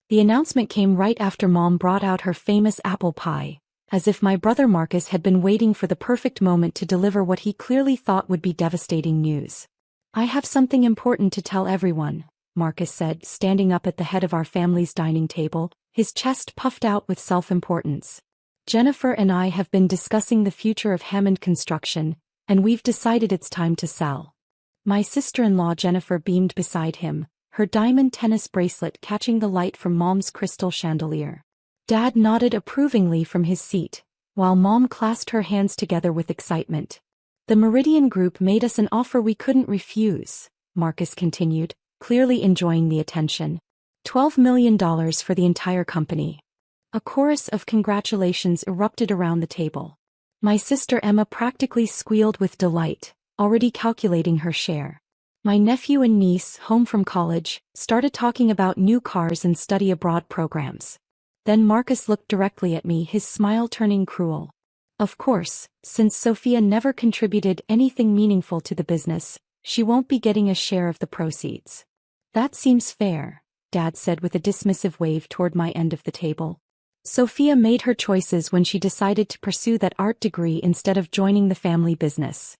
The announcement came right after Mom brought out her famous apple pie, as if my brother Marcus had been waiting for the perfect moment to deliver what he clearly thought would be devastating news. "I have something important to tell everyone," Marcus said, standing up at the head of our family's dining table, his chest puffed out with self-importance. "Jennifer and I have been discussing the future of Hammond Construction, and we've decided it's time to sell." My sister-in-law Jennifer beamed beside him, her diamond tennis bracelet catching the light from Mom's crystal chandelier. Dad nodded approvingly from his seat, while Mom clasped her hands together with excitement. "The Meridian Group made us an offer we couldn't refuse," Marcus continued, clearly enjoying the attention. $12 million for the entire company. A chorus of congratulations erupted around the table. My sister Emma practically squealed with delight, already calculating her share. My nephew and niece, home from college, started talking about new cars and study abroad programs. Then Marcus looked directly at me, his smile turning cruel. "Of course, since Sophia never contributed anything meaningful to the business, she won't be getting a share of the proceeds." "That seems fair," Dad said with a dismissive wave toward my end of the table. "Sophia made her choices when she decided to pursue that art degree instead of joining the family business."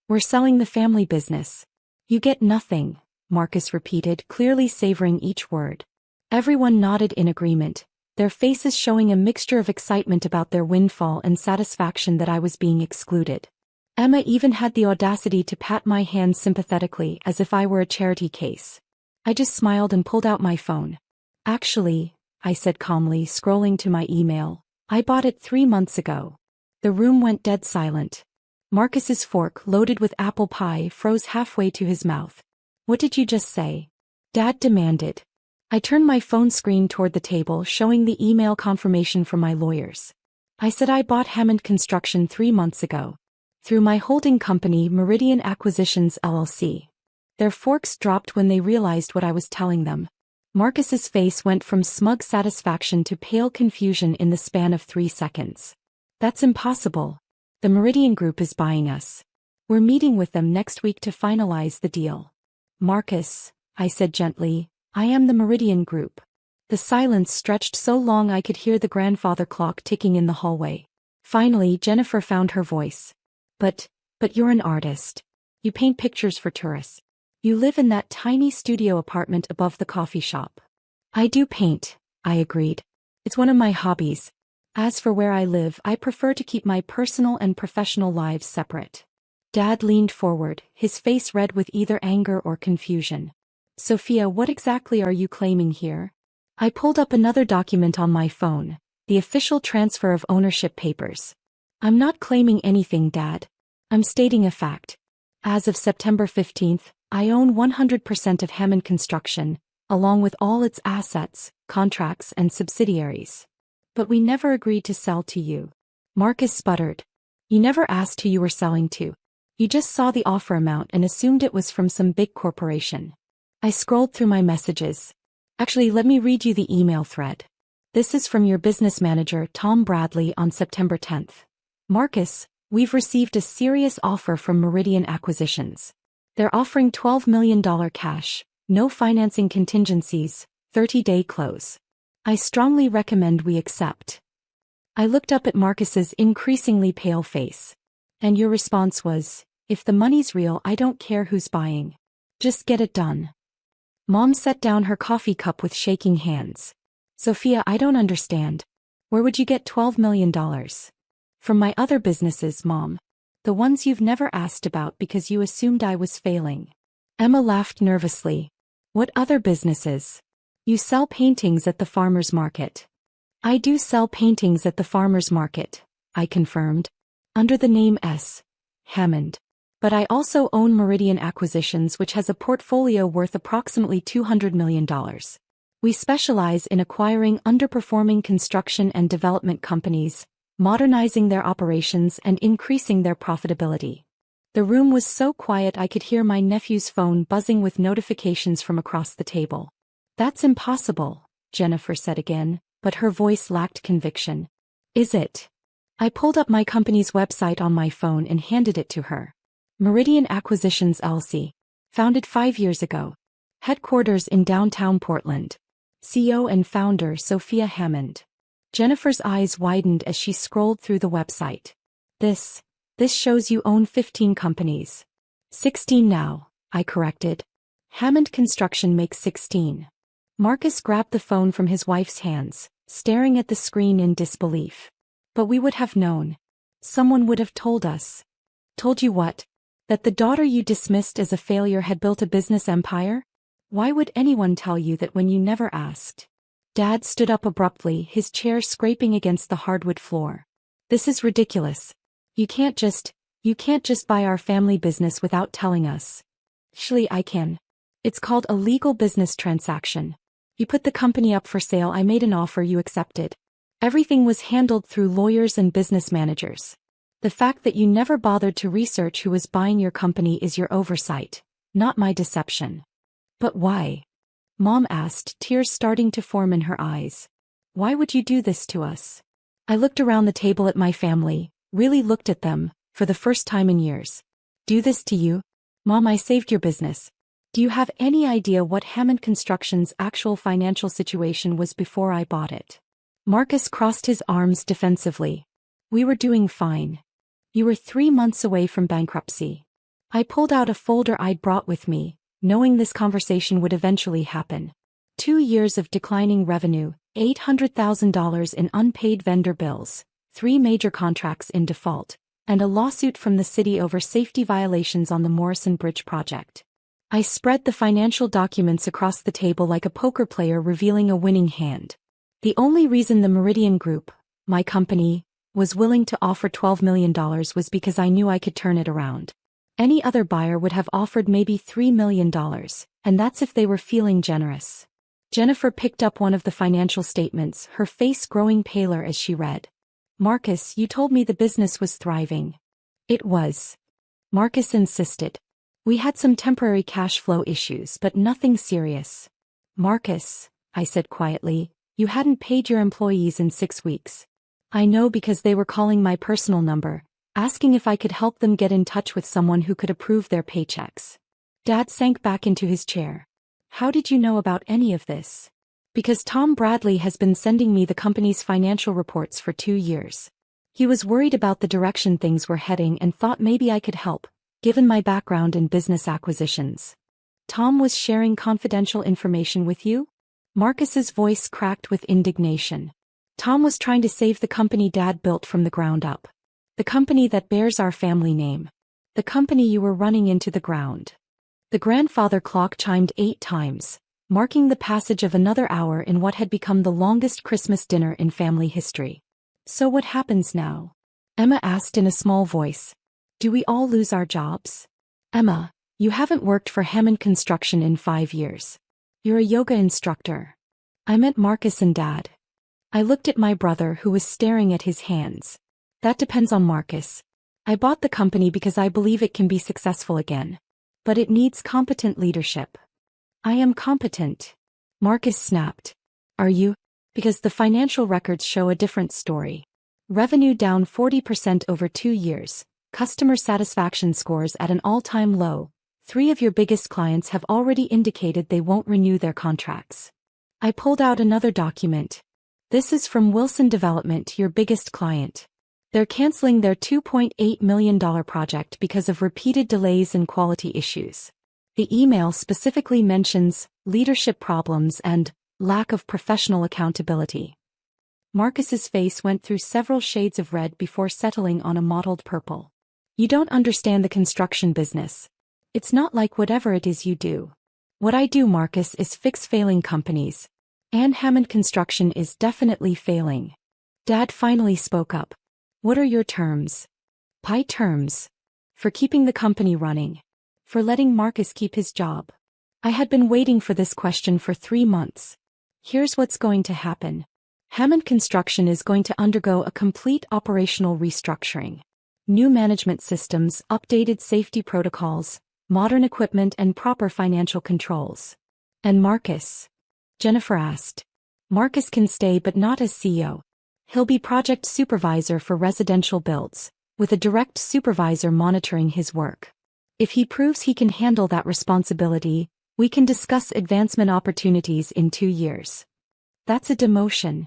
"We're selling the family business. You get nothing," Marcus repeated, clearly savoring each word. Everyone nodded in agreement, their faces showing a mixture of excitement about their windfall and satisfaction that I was being excluded. Emma even had the audacity to pat my hand sympathetically as if I were a charity case. I just smiled and pulled out my phone. "Actually," I said calmly, scrolling to my email, "I bought it 3 months ago." The room went dead silent. Marcus's fork, loaded with apple pie, froze halfway to his mouth. "What did you just say?" Dad demanded. I turned my phone screen toward the table, showing the email confirmation from my lawyers. "I said I bought Hammond Construction 3 months ago. Through my holding company, Meridian Acquisitions LLC. Their forks dropped when they realized what I was telling them. Marcus's face went from smug satisfaction to pale confusion in the span of 3 seconds. "That's impossible. The Meridian Group is buying us. We're meeting with them next week to finalize the deal." "Marcus," I said gently, "I am the Meridian Group." The silence stretched so long I could hear the grandfather clock ticking in the hallway. Finally, Jennifer found her voice. But you're an artist. You paint pictures for tourists. You live in that tiny studio apartment above the coffee shop." "I do paint," I agreed. "It's one of my hobbies. As for where I live, I prefer to keep my personal and professional lives separate." Dad leaned forward, his face red with either anger or confusion. "Sophia, what exactly are you claiming here?" I pulled up another document on my phone, the official transfer of ownership papers. "I'm not claiming anything, Dad. I'm stating a fact. As of September 15th, I own 100% of Hammond Construction, along with all its assets, contracts and subsidiaries. But we never agreed to sell to you." Marcus sputtered. "You never asked who you were selling to. You just saw the offer amount and assumed it was from some big corporation." I scrolled through my messages. "Actually, let me read you the email thread. This is from your business manager, Tom Bradley, on September 10th. Marcus, we've received a serious offer from Meridian Acquisitions. They're offering $12 million cash, no financing contingencies, 30-day close. I strongly recommend we accept." I looked up at Marcus's increasingly pale face. "And your response was, if the money's real, I don't care who's buying. Just get it done." Mom set down her coffee cup with shaking hands. "Sophia, I don't understand. Where would you get $12 million? "From my other businesses, Mom. The ones you've never asked about because you assumed I was failing." Emma laughed nervously. "What other businesses? You sell paintings at the farmer's market." "I do sell paintings at the farmer's market," I confirmed. "Under the name S. Hammond. But I also own Meridian Acquisitions, which has a portfolio worth approximately $200 million. We specialize in acquiring underperforming construction and development companies, modernizing their operations and increasing their profitability." The room was so quiet I could hear my nephew's phone buzzing with notifications from across the table. "That's impossible," Jennifer said again, but her voice lacked conviction. "Is it?" I pulled up my company's website on my phone and handed it to her. Meridian Acquisitions LLC. Founded 5 years ago. Headquarters in downtown Portland. CEO and founder Sophia Hammond. Jennifer's eyes widened as she scrolled through the website. This shows you own 15 companies. 16 now, I corrected. Hammond Construction makes 16. Marcus grabbed the phone from his wife's hands, staring at the screen in disbelief. But we would have known. Someone would have told us. Told you what? That the daughter you dismissed as a failure had built a business empire? Why would anyone tell you that when you never asked? Dad stood up abruptly, his chair scraping against the hardwood floor. This is ridiculous. You can't just buy our family business without telling us. Actually, I can. It's called a legal business transaction. You put the company up for sale, I made an offer, you accepted. Everything was handled through lawyers and business managers. The fact that you never bothered to research who was buying your company is your oversight, not my deception. But why? Mom asked, tears starting to form in her eyes. Why would you do this to us? I looked around the table at my family, really looked at them, for the first time in years. Do this to you? Mom, I saved your business. Do you have any idea what Hammond Construction's actual financial situation was before I bought it? Marcus crossed his arms defensively. We were doing fine. You were 3 months away from bankruptcy. I pulled out a folder I'd brought with me, knowing this conversation would eventually happen. 2 years of declining revenue, $800,000 in unpaid vendor bills, 3 major contracts in default, and a lawsuit from the city over safety violations on the Morrison Bridge project. I spread the financial documents across the table like a poker player revealing a winning hand. The only reason the Meridian Group, my company, was willing to offer $12 million was because I knew I could turn it around. Any other buyer would have offered maybe $3 million, and that's if they were feeling generous. Jennifer picked up one of the financial statements, her face growing paler as she read. Marcus, you told me the business was thriving. It was. Marcus insisted. We had some temporary cash flow issues, but nothing serious. Marcus, I said quietly, you hadn't paid your employees in 6 weeks. I know because they were calling my personal number, asking if I could help them get in touch with someone who could approve their paychecks. Dad sank back into his chair. How did you know about any of this? Because Tom Bradley has been sending me the company's financial reports for 2 years. He was worried about the direction things were heading and thought maybe I could help, given my background in business acquisitions. Tom was sharing confidential information with you? Marcus's voice cracked with indignation. Tom was trying to save the company Dad built from the ground up. The company that bears our family name. The company you were running into the ground. The grandfather clock chimed 8 times, marking the passage of another hour in what had become the longest Christmas dinner in family history. So what happens now? Emma asked in a small voice. Do we all lose our jobs? Emma, you haven't worked for Hammond Construction in 5 years. You're a yoga instructor. I meant Marcus and Dad. I looked at my brother who was staring at his hands. That depends on Marcus. I bought the company because I believe it can be successful again. But it needs competent leadership. I am competent. Marcus snapped. Are you? Because the financial records show a different story. Revenue down 40% over 2 years. Customer satisfaction scores at an all-time low. 3 of your biggest clients have already indicated they won't renew their contracts. I pulled out another document. This is from Wilson Development, your biggest client. They're canceling their $2.8 million project because of repeated delays and quality issues. The email specifically mentions leadership problems and lack of professional accountability. Marcus's face went through several shades of red before settling on a mottled purple. You don't understand the construction business. It's not like whatever it is you do. What I do, Marcus, is fix failing companies. And Hammond Construction is definitely failing. Dad finally spoke up. What are your terms? Pie terms. For keeping the company running. For letting Marcus keep his job. I had been waiting for this question for 3 months. Here's what's going to happen. Hammond Construction is going to undergo a complete operational restructuring. New management systems, updated safety protocols, modern equipment and proper financial controls. And Marcus? Jennifer asked. Marcus can stay but not as CEO. He'll be project supervisor for residential builds, with a direct supervisor monitoring his work. If he proves he can handle that responsibility, we can discuss advancement opportunities in 2 years. That's a demotion.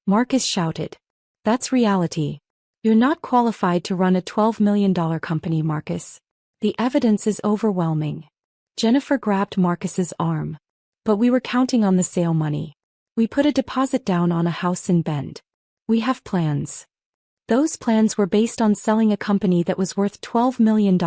Marcus shouted. That's reality. You're not qualified to run a $12 million company, Marcus. The evidence is overwhelming. Jennifer grabbed Marcus's arm. But we were counting on the sale money. We put a deposit down on a house in Bend. We have plans. Those plans were based on selling a company that was worth $12 million,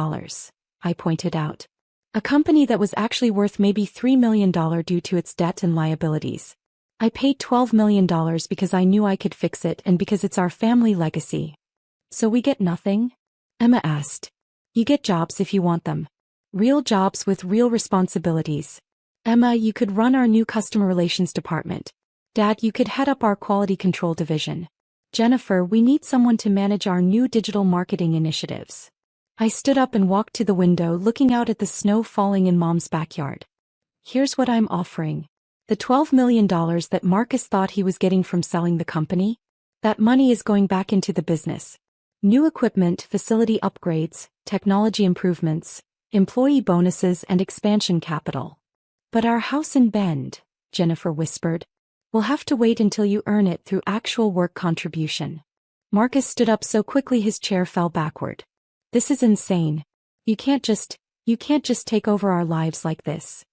I pointed out. A company that was actually worth maybe $3 million due to its debt and liabilities. I paid $12 million because I knew I could fix it and because it's our family legacy. So we get nothing? Emma asked. You get jobs if you want them. Real jobs with real responsibilities. Emma, you could run our new customer relations department. Dad, you could head up our quality control division. Jennifer, we need someone to manage our new digital marketing initiatives. I stood up and walked to the window, looking out at the snow falling in Mom's backyard. Here's what I'm offering. The $12 million that Marcus thought he was getting from selling the company? That money is going back into the business. New equipment, facility upgrades, technology improvements, employee bonuses and expansion capital. But our house in Bend, Jennifer whispered. We'll have to wait until you earn it through actual work contribution. Marcus stood up so quickly his chair fell backward. This is insane. You can't just take over our lives like this.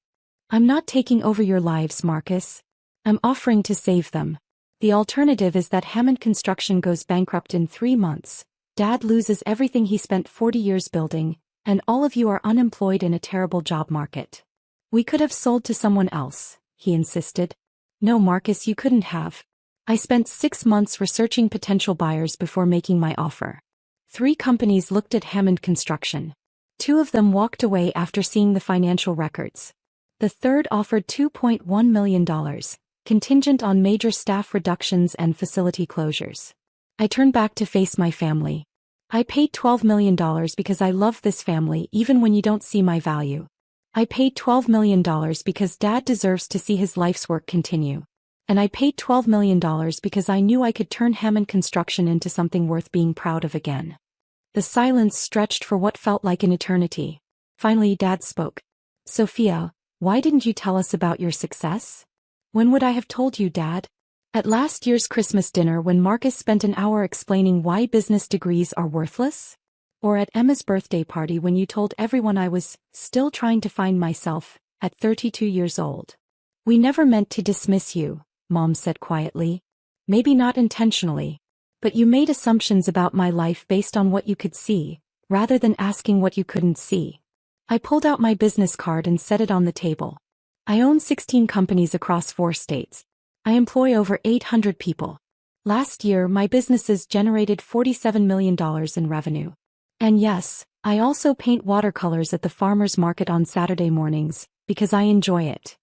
I'm not taking over your lives, Marcus. I'm offering to save them. The alternative is that Hammond Construction goes bankrupt in 3 months. Dad loses everything he spent 40 years building, and all of you are unemployed in a terrible job market. We could have sold to someone else, he insisted. No, Marcus, you couldn't have. I spent 6 months researching potential buyers before making my offer. 3 companies looked at Hammond Construction. 2 of them walked away after seeing the financial records. The third offered $2.1 million, contingent on major staff reductions and facility closures. I turned back to face my family. I paid $12 million because I love this family even when you don't see my value. I paid $12 million because Dad deserves to see his life's work continue. And I paid $12 million because I knew I could turn Hammond Construction into something worth being proud of again. The silence stretched for what felt like an eternity. Finally, Dad spoke. Sophia, why didn't you tell us about your success? When would I have told you, Dad? At last year's Christmas dinner when Marcus spent an hour explaining why business degrees are worthless? Or at Emma's birthday party when you told everyone I was still trying to find myself, at 32 years old? We never meant to dismiss you, Mom said quietly. Maybe not intentionally. But you made assumptions about my life based on what you could see, rather than asking what you couldn't see. I pulled out my business card and set it on the table. I own 16 companies across 4 states. I employ over 800 people. Last year, my businesses generated $47 million in revenue. And yes, I also paint watercolors at the farmer's market on Saturday mornings, because I enjoy it.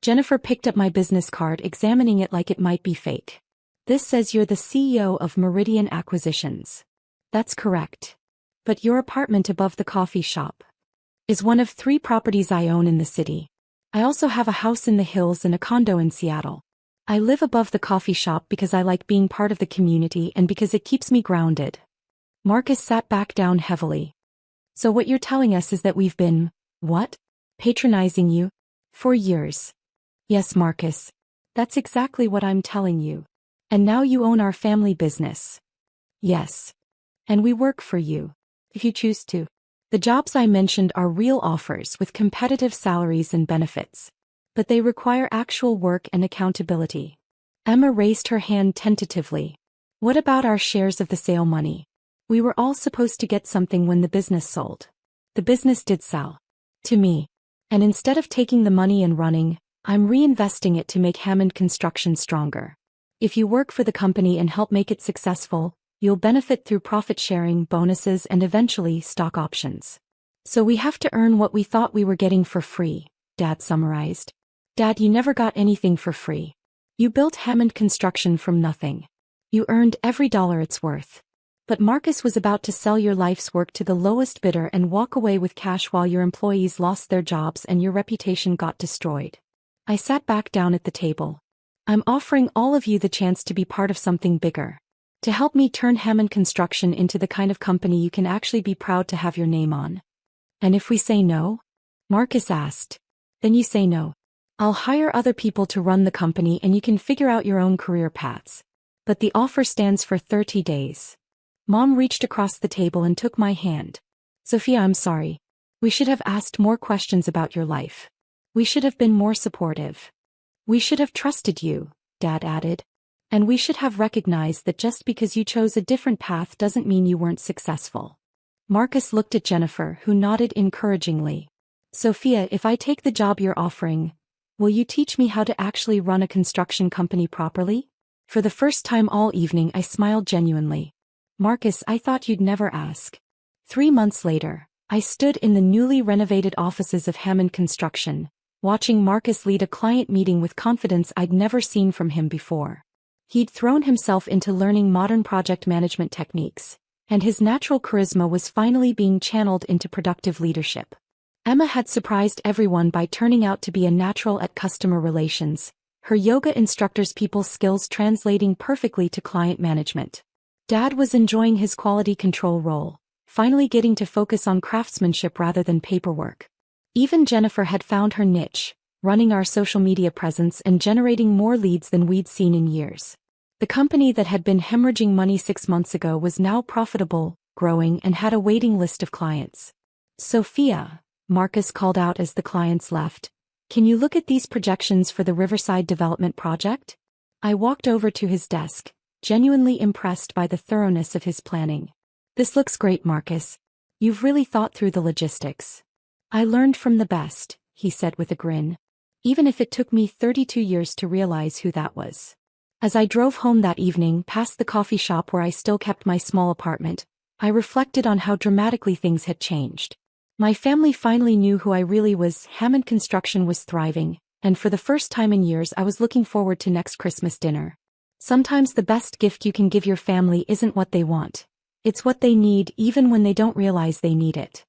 Jennifer picked up my business card, examining it like it might be fake. This says you're the CEO of Meridian Acquisitions. That's correct. But your apartment above the coffee shop is one of 3 properties I own in the city. I also have a house in the hills and a condo in Seattle. I live above the coffee shop because I like being part of the community and because it keeps me grounded. Marcus sat back down heavily. So what you're telling us is that we've been, what? Patronizing you? For years. Yes, Marcus. That's exactly what I'm telling you. And now you own our family business. Yes. And we work for you. If you choose to. The jobs I mentioned are real offers with competitive salaries and benefits. But they require actual work and accountability. Emma raised her hand tentatively. What about our shares of the sale money? We were all supposed to get something when the business sold. The business did sell. To me. And instead of taking the money and running, I'm reinvesting it to make Hammond Construction stronger. If you work for the company and help make it successful, you'll benefit through profit sharing, bonuses, and eventually stock options. So we have to earn what we thought we were getting for free, Dad summarized. Dad, you never got anything for free. You built Hammond Construction from nothing. You earned every dollar it's worth. But Marcus was about to sell your life's work to the lowest bidder and walk away with cash while your employees lost their jobs and your reputation got destroyed. I sat back down at the table. I'm offering all of you the chance to be part of something bigger. To help me turn Hammond Construction into the kind of company you can actually be proud to have your name on. And if we say no? Marcus asked. Then you say no. I'll hire other people to run the company and you can figure out your own career paths. But the offer stands for 30 days. Mom reached across the table and took my hand. Sophia, I'm sorry. We should have asked more questions about your life. We should have been more supportive. We should have trusted you, Dad added. And we should have recognized that just because you chose a different path doesn't mean you weren't successful. Marcus looked at Jennifer, who nodded encouragingly. Sophia, if I take the job you're offering, will you teach me how to actually run a construction company properly? For the first time all evening I smiled genuinely. Marcus, I thought you'd never ask. 3 months later, I stood in the newly renovated offices of Hammond Construction, watching Marcus lead a client meeting with confidence I'd never seen from him before. He'd thrown himself into learning modern project management techniques, and his natural charisma was finally being channeled into productive leadership. Emma had surprised everyone by turning out to be a natural at customer relations, her yoga instructor's people skills translating perfectly to client management. Dad was enjoying his quality control role, finally getting to focus on craftsmanship rather than paperwork. Even Jennifer had found her niche, running our social media presence and generating more leads than we'd seen in years. The company that had been hemorrhaging money 6 months ago was now profitable, growing, and had a waiting list of clients. Sophia, Marcus called out as the clients left, can you look at these projections for the Riverside Development Project? I walked over to his desk, genuinely impressed by the thoroughness of his planning. This looks great, Marcus. You've really thought through the logistics. I learned from the best, he said with a grin. Even if it took me 32 years to realize who that was. As I drove home that evening past the coffee shop where I still kept my small apartment, I reflected on how dramatically things had changed. My family finally knew who I really was. Hammond Construction was thriving, and for the first time in years I was looking forward to next Christmas dinner. Sometimes the best gift you can give your family isn't what they want. It's what they need, even when they don't realize they need it.